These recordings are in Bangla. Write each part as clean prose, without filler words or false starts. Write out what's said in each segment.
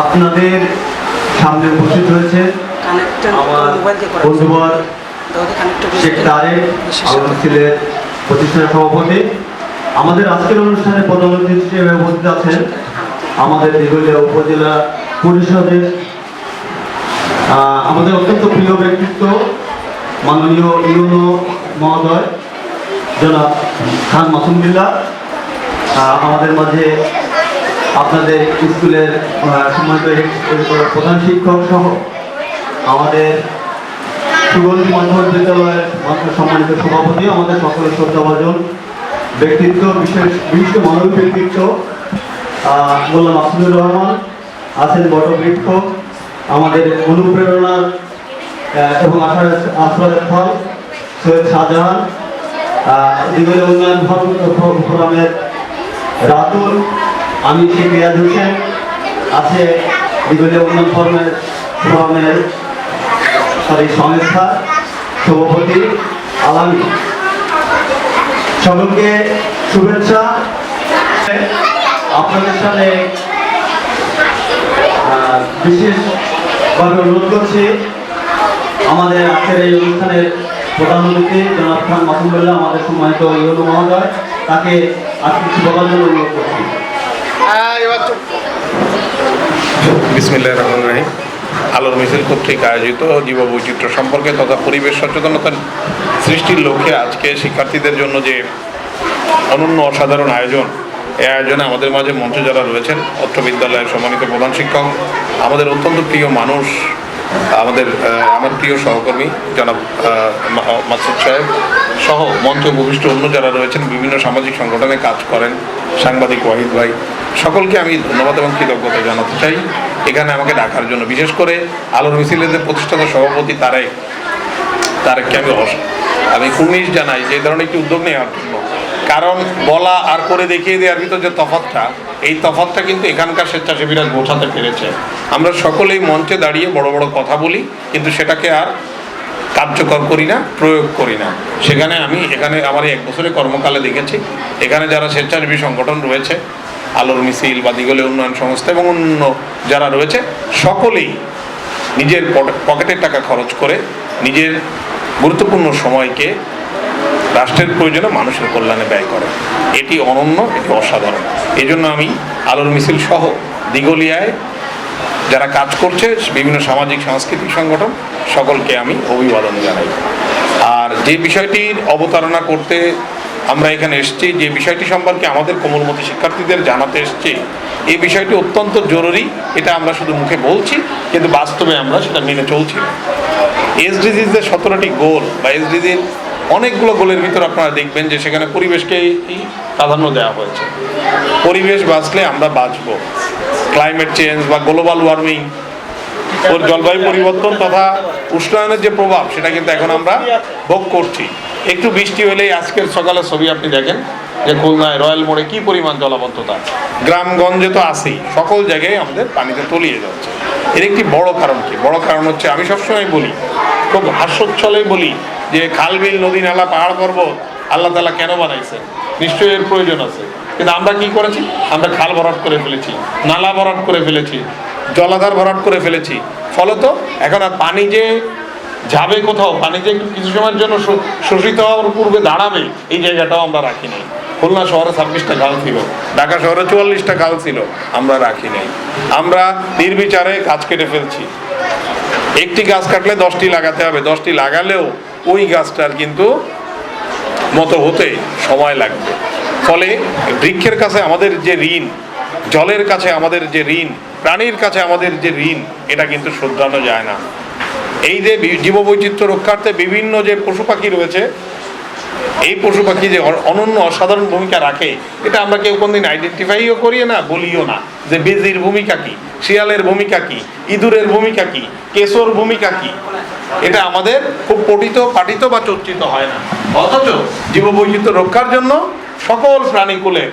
আপনাদের সামনে উপস্থিত হয়েছে আমার বন্ধুবর শেখ তারেক আলমসিলের প্রতিষ্ঠানের সভাপতি। আমাদের আজকের অনুষ্ঠানে প্রধান অতিথি হিসেবে উপস্থিত আছেন আমাদের দিঘলিয়া উপজেলা পরিষদের আমাদের অত্যন্ত প্রিয় ব্যক্তিত্ব মাননীয় ইউনো মহোদয় জনাব খান মাসুম বিল্লাহ। আমাদের মাঝে আপনাদের স্কুলের সম্মানিত প্রধান শিক্ষক সহ আমাদের সুগন্ধি মাধ্যমিক বিদ্যালয়ের সম্মানিত সভাপতি, আমাদের সকলের শ্রদ্ধাভাজন ব্যক্তিত্ব, বিশিষ্ট মানবিক ব্যক্তিত্ব মোল্লা মাসুদুর রহমান আছেন বটবৃক্ষ, আমাদের অনুপ্রেরণার এবং আশার ফল সৈয়দ শাহজাহান, দিঘলিয়া উন্নয়ন ফোরামের রাতুল, আমি শেখ রিয়াজ হোসেন, আছে দিঘলিয়া উন্নয়ন ফোরামের সংস্থা সভাপতি আলামী। সকলকে শুভেচ্ছা। আপনাদের সাথে বিশেষভাবে অনুরোধ করছি আমাদের আজকের এই অনুষ্ঠানের প্রধান অতিথি জনাব খান মাসুম বিল্লাহ, আমাদের সম্মানিত ইউনো মহোদয়, তাকে আজকে কিছু বলার জন্য অনুরোধ করছি। বিসমিল্লাহির রহমানির রহিম। আলোর মিছিল কর্তৃক আয়োজিত জীববৈচিত্র্য সম্পর্কে তথা পরিবেশ সচেতনতা সৃষ্টির লক্ষ্যে আজকে শিক্ষার্থীদের জন্য যে অনন্য অসাধারণ আয়োজন, এই আয়োজনে আমাদের মাঝে মঞ্চে যারা রয়েছেন অত্র বিদ্যালয়ের সম্মানিত প্রধান শিক্ষক, আমাদের অত্যন্ত প্রিয় মানুষ, আমার প্রিয় সহকর্মী জনাব মাসুদ সাহেব সহ মঞ্চে উপবিষ্ট অন্য যারা রয়েছেন, বিভিন্ন সামাজিক সংগঠনে কাজ করেন, সাংবাদিক ওয়াহিদ ভাই, সকলকে আমি ধন্যবাদ এবং কৃতজ্ঞতা জানাতে চাই এখানে আমাকে ডাকার জন্য। বিশেষ করে আলোর মিছিলের প্রতিষ্ঠাতা সভাপতি তারেককে আমি কুর্নিশ জানাই যে এই ধরনের একটি উদ্যোগ নেওয়ার জন্য। কারণ বলা আর করে দেখিয়ে দেওয়ার ভিতর যে তফাৎটা, এই তফাৎটা কিন্তু এখানকার স্বেচ্ছাসেবীরা বোঝাতে পেরেছে। আমরা সকলেই মঞ্চে দাঁড়িয়ে বড় বড় কথা বলি, কিন্তু সেটাকে আর কার্যকর করি না, প্রয়োগ করি না। এখানে আমার এই 1 বছরের কর্মকালে দেখেছি এখানে যারা স্বেচ্ছাসেবী সংগঠন রয়েছে, আলোর মিছিল বা দিঘলিয়া উন্নয়ন সংস্থা এবং অন্য যারা রয়েছে, সকলেই নিজের পকেটের টাকা খরচ করে নিজের গুরুত্বপূর্ণ সময়কে রাষ্ট্রের প্রয়োজনে মানুষের কল্যাণে ব্যয় করে। এটি অনন্য, এটি অসাধারণ। এই জন্য আমি আলোর মিছিল সহ দিঘলিয়ায় যারা কাজ করছে বিভিন্ন সামাজিক সাংস্কৃতিক সংগঠন সকলকে আমি অভিবাদন জানাই। আর যে বিষয়টির অবতারণা করতে আমরা এখানে এসেছি, যে বিষয়টি সম্পর্কে আমাদের কোমলমতি শিক্ষার্থীদের জানাতে এসেছি, এই বিষয়টি অত্যন্ত জরুরি। এটা আমরা শুধু মুখে বলছি, কিন্তু বাস্তবে আমরা সেটা মেনে চলছি না। এসডিজির যে 17টি গোল বা এসডিজির অনেকগুলো গোলের ভিতর আপনারা দেখবেন যে সেখানে পরিবেশকেই প্রাধান্য দেওয়া হয়েছে। পরিবেশ বাঁচলে আমরা বাঁচব। ক্লাইমেট চেঞ্জ বা গ্লোবাল ওয়ার্মিং, জলবায়ু পরিবর্তন তথা উষ্ণায়নের যে প্রভাব, সেটা কিন্তু এখন আমরা ভোগ করছি। একটু বৃষ্টি হলেই আজকের সকালের ছবি আপনি দেখেন যে খুলনায় রয়্যাল মোড়ে কি পরিমাণ জলাবদ্ধতা, গ্রামগঞ্জে তো আছেই, সকল জায়গায় আমাদের পানিতে তলিয়ে যাচ্ছে। এর একটি বড় কারণ কি? বড় কারণ হচ্ছে, আমি সবসময় বলি, খুব হাস্যোচ্ছলে বলি যে খাল বিল নদী নালা পাহাড় পর্বত আল্লাহ তাআলা কেন বানাইছে? নিশ্চয়ই এর প্রয়োজন আছে। কিন্তু আমরা কি করেছি? আমরা খাল ভরাট করে ফেলেছি, নালা ভরাট করে ফেলেছি, জলাধার ভরাট করে ফেলেছি। ফলত এখন আর পানি যে যাবে কোথাও, পানি যে কিছু সময়ের জন্য শোষিত হওয়ার পূর্বে দাঁড়াবে, এই জায়গাটাও আমরা রাখি নাই। খুলনা শহরে 26টা খাল ছিল, ঢাকা শহরে 44টা খাল ছিল, আমরা রাখি নাই। আমরা নির্বিচারে গাছ কেটে ফেলছি। একটি গাছ কাটলে 10টি লাগাতে হবে, 10টি লাগালেও ওই গাছটার কিন্তু মতো হতে সময় লাগবে। ফলে বৃক্ষের কাছে আমাদের যে ঋণ, জলের কাছে আমাদের যে ঋণ, প্রাণীর কাছে আমাদের যে ঋণ, এটা কিন্তু শোধরানো যায় না। এই যে জীববৈচিত্র্য রক্ষার্থে বিভিন্ন যে পশু পাখি রয়েছে, এই পশু পাখি যে অনন্য অসাধারণ ভূমিকা রাখে, এটা আমরা কেউ কোনদিন আইডেন্টিফাইও করি না, বলিও না যে বেজির ভূমিকা কি, শিয়ালের ভূমিকা কি, ইঁদুরের ভূমিকা কি, কেশোর ভূমিকা কি। এটা আমাদের খুব পাঠিত বা চর্চিত হয় না। অথচ জীববৈচিত্র্য রক্ষার জন্য সকল প্রাণীকুলের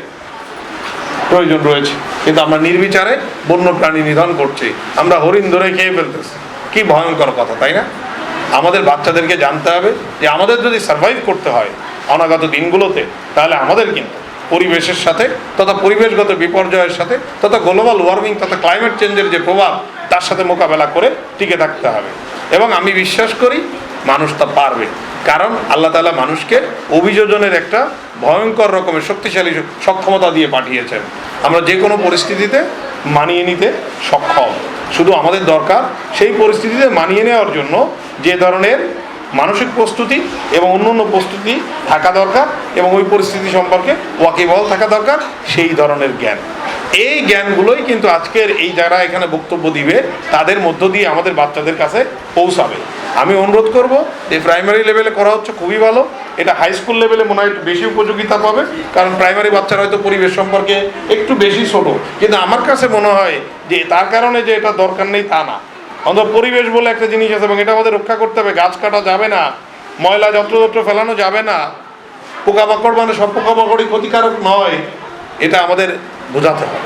প্রয়োজন রয়েছে, কিন্তু আমরা নির্বিচারে বন্য প্রাণী নিধন করছি। আমরা হরিণ ধরে খেয়ে ফেলতেছি। কি ভয়ঙ্কর কথা, তাই না? আমাদের বাচ্চাদেরকে জানতে হবে যে আমাদের যদি সার্ভাইভ করতে হয় অনাগত দিনগুলোতে, তাহলে আমাদের কিন্তু পরিবেশের সাথে তথা পরিবেশগত বিপর্যয়ের সাথে তথা গ্লোবাল ওয়ার্মিং তথা ক্লাইমেট চেঞ্জের যে প্রভাব তার সাথে মোকাবেলা করে টিকে থাকতে হবে। এবং আমি বিশ্বাস করি মানুষ তা পারবে, কারণ আল্লাহ তাআলা মানুষকে অভিযোজনের একটা ভয়ঙ্কর রকমের শক্তিশালী সক্ষমতা দিয়ে পাঠিয়েছেন। আমরা যে কোনো পরিস্থিতিতে মানিয়ে নিতে সক্ষম, শুধু আমাদের দরকার সেই পরিস্থিতিতে মানিয়ে নেওয়ার জন্য যে ধরনের মানসিক প্রস্তুতি এবং অন্যান্য প্রস্তুতি থাকা দরকার এবং ওই পরিস্থিতি সম্পর্কে ওয়াকিবহাল থাকা দরকার, সেই ধরনের জ্ঞান। এই জ্ঞানগুলোই কিন্তু আজকের এই যারা এখানে বক্তব্য দিবে তাদের মধ্য দিয়ে আমাদের বাচ্চাদের কাছে পৌঁছাবে। আমি অনুরোধ করব যে প্রাইমারি লেভেলে করা হচ্ছে খুবই ভালো, এটা হাই স্কুল লেভেলে মনে হয় একটু বেশি উপযোগিতা পাবে, কারণ প্রাইমারি বাচ্চারা হয়তো পরিবেশ সম্পর্কে একটু বেশি ছোট। কিন্তু আমার কাছে মনে হয় যে তার কারণে যে এটা দরকার নেই তা না, অন্তত পরিবেশ বলে একটা জিনিস আছে এবং এটা আমাদের রক্ষা করতে হবে। গাছ কাটা যাবে না, ময়লা যত্রতত্র ফেলানো যাবে না, পোকামাকড় মানে সব পোকামাকড়ই ক্ষতিকারক নয়, এটা আমাদের বোঝাতে হবে।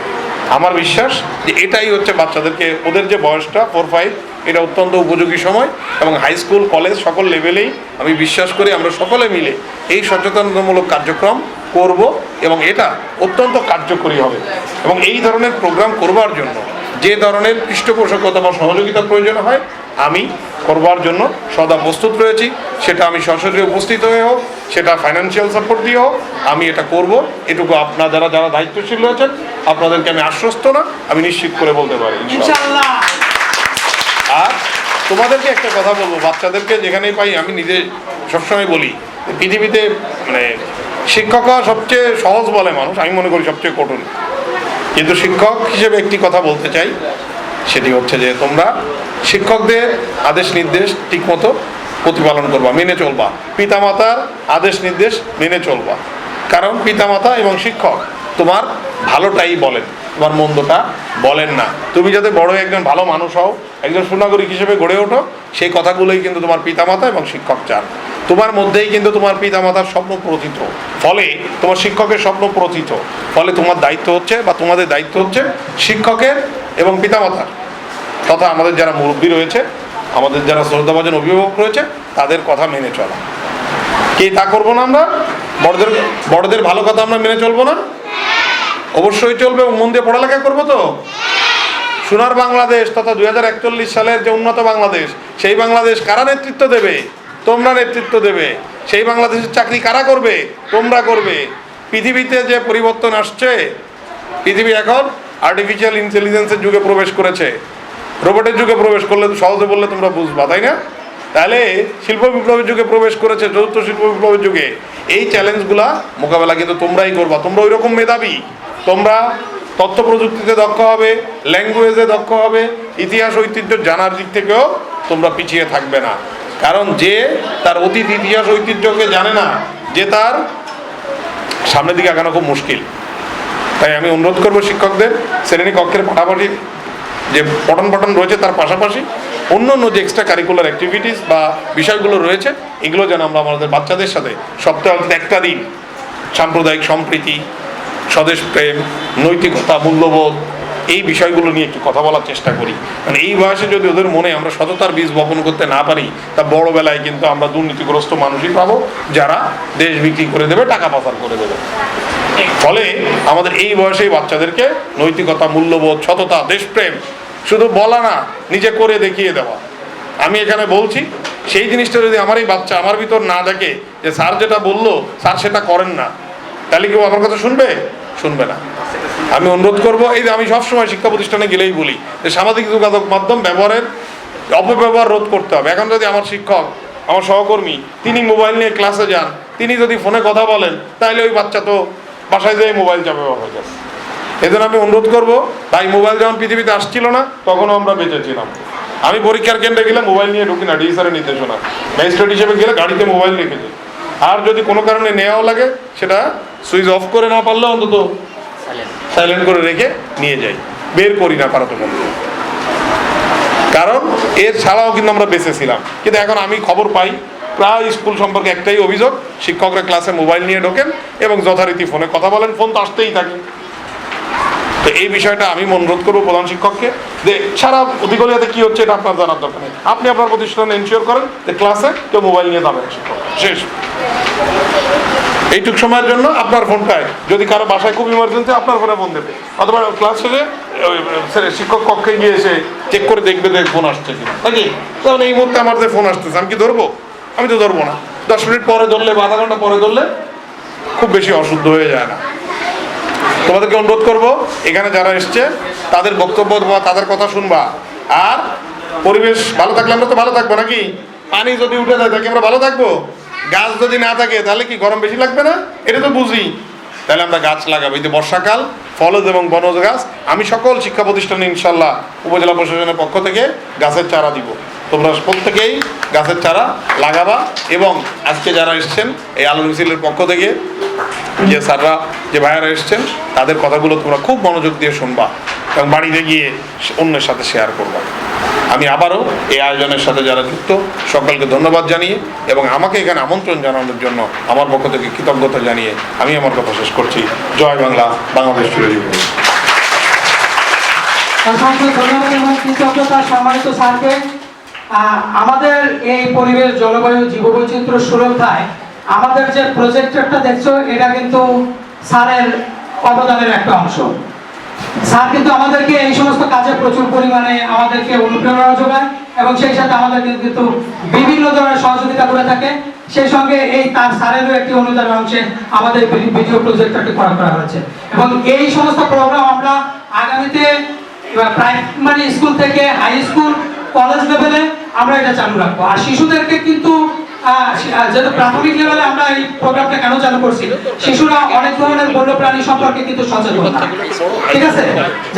আমার বিশ্বাস যে এটাই হচ্ছে বাচ্চাদেরকে ওদের যে বয়সটা 4-5 এটা অত্যন্ত উপযোগী সময়, এবং হাই স্কুল কলেজ সকল লেভেলেই আমি বিশ্বাস করি আমরা সকলে মিলে এই সচেতনতামূলক কার্যক্রম করব এবং এটা অত্যন্ত কার্যকরী হবে। এবং এই ধরনের প্রোগ্রাম করবার জন্য যে ধরনের পৃষ্ঠপোষকতা বা সহযোগিতা প্রয়োজন হয় আমি করবার জন্য সদা প্রস্তুত রয়েছি, সেটা আমি সরাসরি উপস্থিত হয়ে হোক, সেটা ফাইন্যান্সিয়াল সাপোর্ট দিয়ে হোক, আমি এটা করব। এটুকু আপনারা যারা দায়িত্বশীল রয়েছেন আপনাদেরকে আমি আশ্বস্ত না, আমি নিশ্চিত করে বলতে পারি ইনশাআল্লাহ। আর তোমাদেরকে একটা কথা বলবো, বাচ্চাদেরকে যেখানেই পাই আমি নিজে সবসময় বলি পৃথিবীতে মানে শিক্ষক হওয়া সবচেয়ে সহজ বলে মানুষ, আমি মনে করি সবচেয়ে কঠিন। কিন্তু শিক্ষক হিসেবে একটি কথা বলতে চাই, সেটি হচ্ছে যে তোমরা শিক্ষকদের আদেশ নির্দেশ ঠিকমতো প্রতিপালন করবা, মেনে চলবা, পিতামাতার আদেশ নির্দেশ মেনে চলবা, কারণ পিতামাতা এবং শিক্ষক তোমার ভালোটাই বলেন, তোমার মন্দটা বলেন না। তুমি যাতে বড় একজন ভালো মানুষ হও, একজন সুনাগরিক হিসেবে গড়ে ওঠো, সেই কথাগুলোই কিন্তু তোমার পিতামাতা এবং শিক্ষক চান। তোমার মধ্যেই কিন্তু তোমার পিতামাতার স্বপ্ন প্রথিত, ফলে তোমার শিক্ষকের স্বপ্ন প্রথিত, ফলে তোমার দায়িত্ব হচ্ছে বা তোমাদের দায়িত্ব হচ্ছে শিক্ষকের এবং পিতামাতার তথা আমাদের যারা মুরব্বী রয়েছে, আমাদের যারা শ্রদ্ধাভাজন অভিভাবক রয়েছে তাদের কথা মেনে চলা। কি তা করবো না আমরা? বড়দের ভালো কথা আমরা মেনে চলবো না? অবশ্যই চলবে, এবং মন দিয়ে পড়ালেখা করবো তো। সোনার বাংলাদেশ তথা 2041 সালের যে উন্নত বাংলাদেশ, সেই বাংলাদেশ কারা নেতৃত্ব দেবে? তোমরা নেতৃত্ব দেবে। সেই বাংলাদেশের চাকরি কারা করবে? তোমরা করবে। পৃথিবীতে যে পরিবর্তন আসছে, পৃথিবী এখন আর্টিফিশিয়াল ইন্টেলিজেন্সের যুগে প্রবেশ করেছে, রোবটের যুগে প্রবেশ করলে সহজে বললে তোমরা বুঝবা, তাই না? তাহলে শিল্প বিপ্লবের যুগে প্রবেশ করেছে, চতুর্থ শিল্প বিপ্লবের যুগে। এই চ্যালেঞ্জগুলা মোকাবেলা কিন্তু তোমরাই করবা। তোমরা ওই রকম মেধাবী, তোমরা তথ্য প্রযুক্তিতে দক্ষ হবে, ল্যাঙ্গুয়েজে দক্ষ হবে, ইতিহাস ঐতিহ্য জানার দিক থেকেও তোমরা পিছিয়ে থাকবে না। কারণ যে তার অতীত ইতিহাস ঐতিহ্যকে জানে না, যে তার সামনের দিকে আগানো খুব মুশকিল। তাই আমি অনুরোধ করবো শিক্ষকদের শ্রেণীকক্ষের পাশাপাশি যে পঠন পাঠন রয়েছে তার পাশাপাশি অন্য অন্য যে এক্সট্রা কারিকুলার অ্যাক্টিভিটিস বা বিষয়গুলো রয়েছে এগুলো যেন আমরা আমাদের বাচ্চাদের সাথে সপ্তাহে অন্তত একটা দিন সাম্প্রদায়িক সম্প্রীতি, স্বদেশ প্রেম, নৈতিকতা, মূল্যবোধ এই বিষয়গুলো নিয়ে একটু কথা বলার চেষ্টা করি। মানে এই বয়সে যদি ওদের মনে আমরা সততার বীজ বপন করতে না পারি, তা বড়বেলায় কিন্তু আমরা দুর্নীতিগ্রস্ত মানুষই পাবো, যারা দেশ বিক্রি করে দেবে, টাকা পাচার করে দেবে। ফলে আমাদের এই বয়সেই বাচ্চাদেরকে নৈতিকতা, মূল্যবোধ, সততা, দেশপ্রেম শুধু বলা না, নিজে করে দেখিয়ে দেওয়া। আমি এখানে বলছি, সেই জিনিসটা যদি আমার এই বাচ্চা আমার ভিতর না দেখে যে স্যার যেটা বললো স্যার সেটা করেন না, তাহলে কেউ আমার কথা শুনবে? শুনবে না। আমি অনুরোধ করবো, এই যে আমি সবসময় শিক্ষা প্রতিষ্ঠানে গেলেই বলি যে সামাজিক যোগাযোগ মাধ্যম ব্যবহারের অপব্যবহার রোধ করতে হবে। এখন যদি আমার শিক্ষক, আমার সহকর্মী, তিনি মোবাইল নিয়ে ক্লাসে যান, তিনি যদি ফোনে কথা বলেন, তাহলে ওই বাচ্চা তো বাসায় যেয়ে মোবাইল চাপে ব্যবহার করে। এজন্য আমি অনুরোধ করবো, তাই মোবাইল যখন পৃথিবীতে আসছিল না তখনও আমরা বেঁচেছিলাম। আমি পরীক্ষার কেন্দ্রে গেলে মোবাইল নিয়ে ঢুকি না, ডিএসআরের নির্দেশনা। ম্যাজিস্ট্রেট হিসেবে গেলে গাড়িতে মোবাইল রেখে যাই, আর যদি কোনো কারণে নেওয়াও লাগে সেটা সুইচ অফ করে না পারলে অন্তত সাইলেন্ট করে রেখে নিয়ে যাই, বের করি না পারত। কারণ এর ছাড়াও কিন্তু আমরা বেঁচেছিলাম। কিন্তু এখন আমি খবর পাই প্রায় স্কুল সম্পর্কে একটাই অভিযোগ, শিক্ষকরা ক্লাসে মোবাইল নিয়ে ঢোকেন এবং যথারীতি ফোনে কথা বলেন, ফোন তো আসতেই থাকে। তো এই বিষয়টা আমি অনুরোধ করবো প্রধান শিক্ষককে যে সারা অধিকলিয়াতে কি হচ্ছে এটা আপনার জানার দরকার নেই, আপনি আপনার প্রতিষ্ঠানে এনশিওর করেন যে ক্লাসে কেউ মোবাইল নিয়ে যাবে, শিক্ষক শেষ। এইটুক সময়ের জন্য আপনার ফোনটায় যদি কারো বাসায় খুব ইমার্জেন্সি আপনার ফোনে ফোন দেবে, অথবা ক্লাস শেষে শিক্ষক কক্ষে গিয়ে এসে চেক করে দেখবে যে ফোন আসছে কিনা, নাকি? তাহলে এই মুহূর্তে আমার যে ফোন আসতেছে আমি কি ধরবো? আমি তো ধরবো না। 10 মিনিট পরে ধরলে বা আধা ঘন্টা পরে ধরলে খুব বেশি অশুদ্ধ হয়ে যায় না। তোমাদেরকে অনুরোধ করবো, এখানে যারা এসছে তাদের বক্তব্য বা তাদের কথা শুনবা। আর পরিবেশ ভালো থাকলে আমরা তো ভালো থাকবো, নাকি? পানি যদি উঠে যায় তাকে আমরা ভালো থাকবো? গাছ যদি না থাকে তাহলে কি গরম বেশি লাগবে না? এটা তো বুঝি। তাহলে আমরা গাছ লাগাবো। এই যে বর্ষাকাল, ফলজ এবং বনজ গাছ, আমি সকল শিক্ষা প্রতিষ্ঠানে ইনশাল্লাহ উপজেলা প্রশাসনের পক্ষ থেকে গাছের চারা দিব। তোমরা প্রত্যেকেই গাছের চারা লাগাবা। এবং আজকে যারা এসছেন এই আলো মিছিলের পক্ষ থেকে যে স্যাররা, যে ভাইয়ারা এসছেন, তাদের কথাগুলো তোমরা খুব মনোযোগ দিয়ে শুনবা এবং বাড়িতে গিয়ে অন্যের সাথে শেয়ার করবা। আমি আবারও এই আয়োজনের সাথে যারা যুক্ত সকলকে ধন্যবাদ জানিয়ে এবং আমাকে এখানে আমন্ত্রণ জানানোর জন্য আমার পক্ষ থেকে কৃতজ্ঞতা জানিয়ে আমি আমার কথা শেষ করছি। জয় বাংলা, বাংলাদেশ চিরজীবী। অসংখ্য ধন্যবাদ এবং কৃতজ্ঞতা সম্মানিত স্যারকে। আমাদের এই পরিবেশ, জলবায়ু, জীববৈচিত্র্য সুরক্ষায় আমাদের যে প্রজেক্টরটা দেখছো, এটা কিন্তু স্যারের অবদানের একটা অংশ। স্যার কিন্তু আমাদেরকে এই সমস্ত কাজে প্রচুর পরিমাণে আমাদেরকে অনুপ্রেরণা যোগায় এবং সেই সাথে আমাদেরকে কিন্তু বিভিন্ন ধরনের সহযোগিতা করে থাকে। সেই সঙ্গে এই তার স্যারেরও একটি অনুদানের অংশে আমাদের ভিডিও প্রজেক্টরটি করা হয়েছে। এবং এই সমস্ত প্রোগ্রাম আমরা আগামীতে প্রাইমারি স্কুল থেকে হাই স্কুল, কলেজ লেভেলে আমরা এটা চালু রাখবো। আর শিশুদেরকে কিন্তু যেহেতু প্রাথমিক লেভেলে আমরা এই প্রোগ্রামটা কেন চালু করছি, শিশুরা অনেক ধরনের বন্যপ্রাণী সম্পর্কে কিন্তু সচেতন না, ঠিক আছে?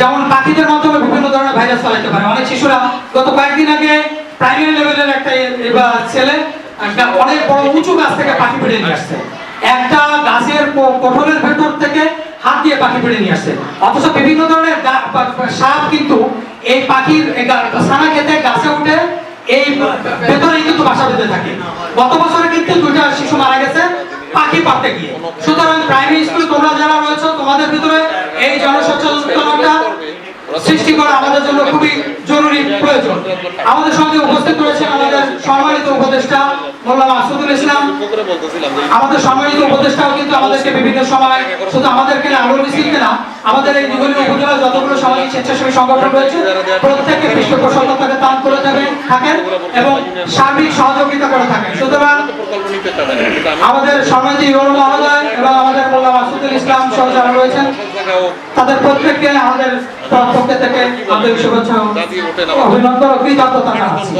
যেমন পাখিদের মাধ্যমে বিভিন্ন ধরনের ভাইরাস ছড়াইতে পারে। অনেক শিশুরা, গত কয়েকদিন আগে প্রাইমারি লেভেলের একটা ছেলে অনেক বড় উঁচু গাছ থেকে পাখি পেড়ে নিয়ে আসছে। একটা গাছের কোঠরের ভেতর থেকে হাত দিয়ে পাখি পেড়ে নিয়ে আসছে। অথচ বিভিন্ন ধরনের সাপ কিন্তু এই পাখির ছানা খেতে গাছে উঠে এই ভেতরেই কিন্তু বাসা বেঁধে থাকে। গত বছরে কিন্তু 2টা শিশু মারা গেছে পাখি পাততে গিয়ে। সুতরাং প্রাইমারি স্কুলে তোমরা যারা রয়েছে, তোমাদের ভিতরে এই জনসচেতনতা সৃষ্টি করা আমাদের জন্য খুবই জরুরি প্রয়োজন। আমাদের সঙ্গে উপস্থিত রয়েছেন আমাদের সম্মানিত উপদেষ্টা মোল্লা মাসুদুল ইসলাম। আমাদের সম্মানিত উপদেষ্টাও কিন্তু আমাদেরকে বিভিন্ন সময়, শুধু আমাদেরকে না, আলো মিছিলকে না, আমাদের এই নিগলীয় উপজেলার যতগুলো সামাজিক স্বেচ্ছাসেবী সংগঠন রয়েছে প্রত্যেককে পৃষ্ঠপোষকতাকে দান করে থাকেন এবং সার্বিক সহযোগিতা করে থাকেন। সুতরাং আমাদের সম্মানিত ইউরো মহোদয় এবং আমাদের মোল্লা মাসুদুল ইসলাম সহ যারা রয়েছেন, তাদের প্রত্যেককে আমাদের পক্ষ থেকে আন্তরিক শুভেচ্ছা, অভিনন্দন ও কৃতজ্ঞতা জানাচ্ছি।